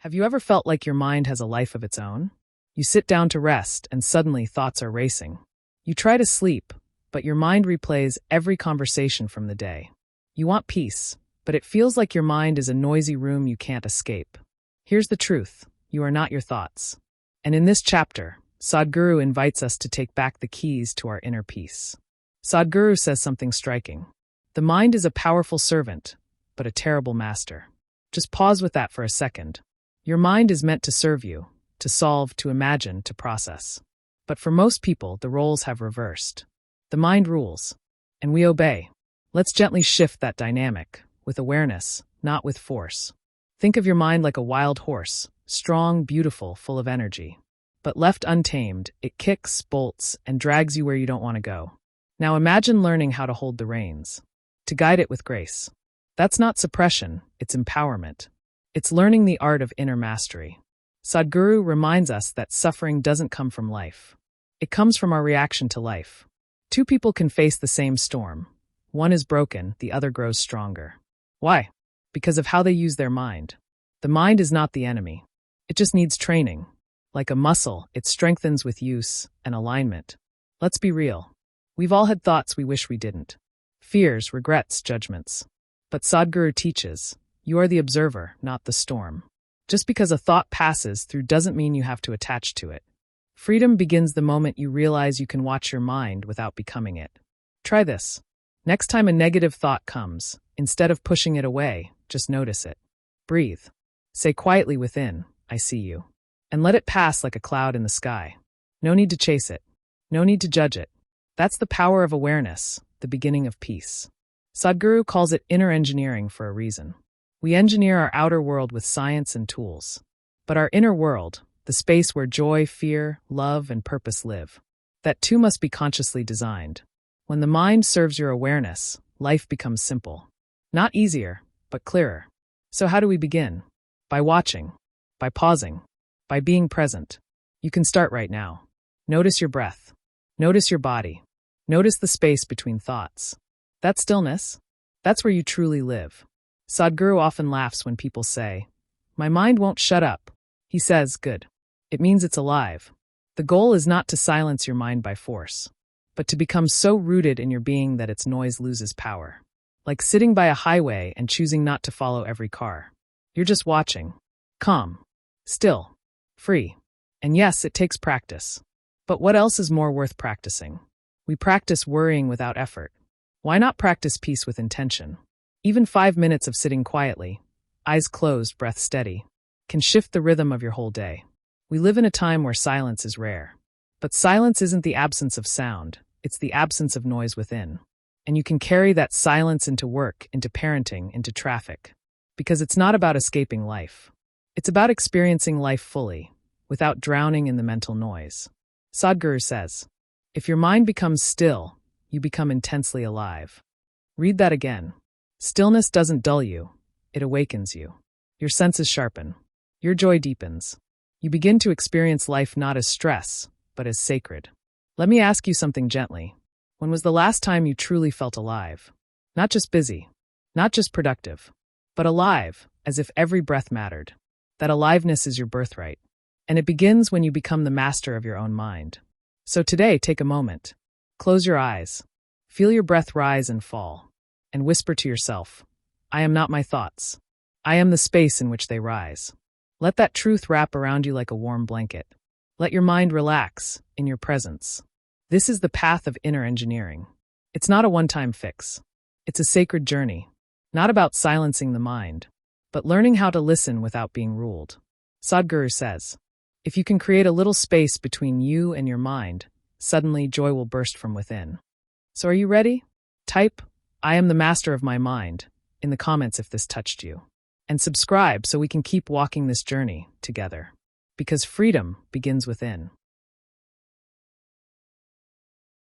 Have you ever felt like your mind has a life of its own? You sit down to rest and suddenly thoughts are racing. You try to sleep, but your mind replays every conversation from the day. You want peace, but it feels like your mind is a noisy room you can't escape. Here's the truth: you are not your thoughts. And in this chapter, Sadhguru invites us to take back the keys to our inner peace. Sadhguru says something striking. The mind is a powerful servant, but a terrible master. Just pause with that for a second. Your mind is meant to serve you, to solve, to imagine, to process. But for most people, the roles have reversed. The mind rules, and we obey. Let's gently shift that dynamic, with awareness, not with force. Think of your mind like a wild horse, strong, beautiful, full of energy. But left untamed, it kicks, bolts, and drags you where you don't want to go. Now imagine learning how to hold the reins, to guide it with grace. That's not suppression, it's empowerment. It's learning the art of inner mastery. Sadhguru reminds us that suffering doesn't come from life. It comes from our reaction to life. Two people can face the same storm. One is broken, the other grows stronger. Why? Because of how they use their mind. The mind is not the enemy. It just needs training. Like a muscle, it strengthens with use and alignment. Let's be real. We've all had thoughts we wish we didn't. Fears, regrets, judgments. But Sadhguru teaches, you are the observer, not the storm. Just because a thought passes through doesn't mean you have to attach to it. Freedom begins the moment you realize you can watch your mind without becoming it. Try this. Next time a negative thought comes, instead of pushing it away, just notice it. Breathe. Say quietly within, I see you. And let it pass like a cloud in the sky. No need to chase it. No need to judge it. That's the power of awareness, the beginning of peace. Sadhguru calls it inner engineering for a reason. We engineer our outer world with science and tools. But our inner world, the space where joy, fear, love, and purpose live, that too must be consciously designed. When the mind serves your awareness, life becomes simple. Not easier, but clearer. So how do we begin? By watching. By pausing. By being present. You can start right now. Notice your breath. Notice your body. Notice the space between thoughts. That stillness, that's where you truly live. Sadhguru often laughs when people say, my mind won't shut up. He says, good. It means it's alive. The goal is not to silence your mind by force, but to become so rooted in your being that its noise loses power. Like sitting by a highway and choosing not to follow every car. You're just watching. Calm. Still. Free. And yes, it takes practice. But what else is more worth practicing? We practice worrying without effort. Why not practice peace with intention? Even 5 minutes of sitting quietly, eyes closed, breath steady, can shift the rhythm of your whole day. We live in a time where silence is rare. But silence isn't the absence of sound, it's the absence of noise within. And you can carry that silence into work, into parenting, into traffic. Because it's not about escaping life. It's about experiencing life fully, without drowning in the mental noise. Sadhguru says, if your mind becomes still, you become intensely alive. Read that again. Stillness doesn't dull you, it awakens you. Your senses sharpen. Your joy deepens. You begin to experience life not as stress, but as sacred. Let me ask you something gently. When was the last time you truly felt alive? Not just busy, not just productive, but alive, as if every breath mattered. That aliveness is your birthright. And it begins when you become the master of your own mind. So today, take a moment. Close your eyes. Feel your breath rise and fall. And whisper to yourself, I am not my thoughts. I am the space in which they rise. Let that truth wrap around you like a warm blanket. Let your mind relax in your presence. This is the path of inner engineering. It's not a one-time fix. It's a sacred journey. Not about silencing the mind, but learning how to listen without being ruled. Sadhguru says, if you can create a little space between you and your mind, suddenly joy will burst from within. So are you ready? Type, I am the master of my mind, in the comments if this touched you. And subscribe so we can keep walking this journey together. Because freedom begins within.